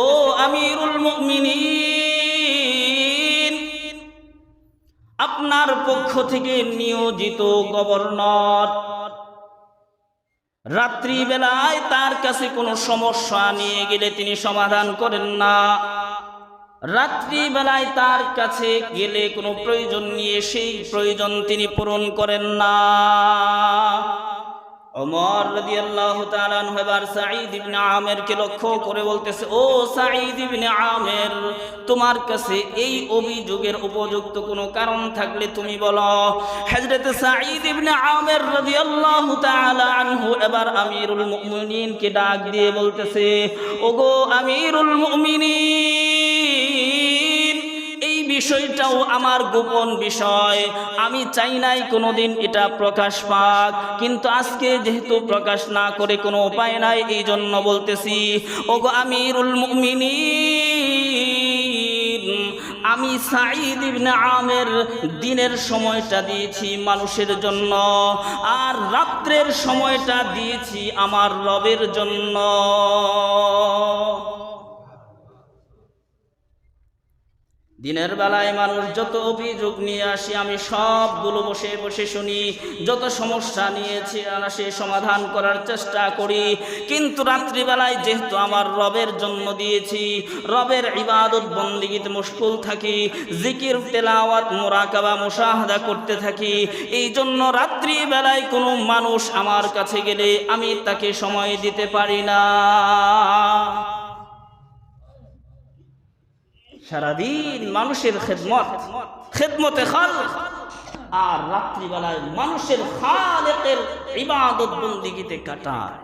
ও আমিরুল মুমিনিন, আপনার পক্ষ থেকে নিয়োজিত গভর্নর রাত্রি বেলায় তার কাছে কোনো সমস্যা নিয়ে গেলে তিনি সমাধান করেন না। রাত্রি বেলায় তার কাছে গেলে কোনো প্রয়োজন নিয়ে সেই প্রয়োজন তিনি পূরণ করেন না। ওমর রাদিয়াল্লাহু তাআলা আনহু এবার সাঈদ ইবনে আমেরকে লক্ষ্য করে বলতেছে, ও সাঈদ ইবনে আমের, তোমার কাছে এই অভিযোগের উপযুক্ত কোনো কারণ থাকলে তুমি বলো। হযরত সাঈদ ইবনে আমের রাদিয়াল্লাহু তাআলা আনহু এবার আমিরুল মুমিনিনকে ডাক দিয়ে বলতেছে, ওগো আমিরুল মুমিনিন, এই বিষয়টাও আমার গোপন বিষয়, আমি চাই নাই কোনোদিন এটা প্রকাশ পাক, কিন্তু আজকে যেহেতু প্রকাশ না করে কোনো উপায় নাই, এই জন্য বলতেছি। ওগো আমিরুল মুমিনিন, আমি সাঈদ ইবনে আমের দিনের সময়টা দিয়েছি মানুষের জন্য, আর রাত্রের সময়টা দিয়েছি আমার রবের জন্য। দিনের বেলায় মানুষ যত অভিযোগ নিয়ে আসি আমি সবগুলো বসে বসে শুনি, যত সমস্যা নিয়েছি সে সমাধান করার চেষ্টা করি, কিন্তু রাত্রিবেলায় যেহেতু আমার রবের জন্য দিয়েছি, রবের ইবাদত বন্দেগীতে মশগুল থাকি, জিকির তেলাওয়াত মুরাকাবা মুশাহাদা করতে থাকি, এই জন্য রাত্রিবেলায় কোনো মানুষ আমার কাছে গেলে আমি তাকে সময় দিতে পারি না। সারাদিন মানুষের খেদমতে খালক, আর রাত্রিবেলায় মানুষের খালেকের ইবাদত বন্দেগীতে কাটায়।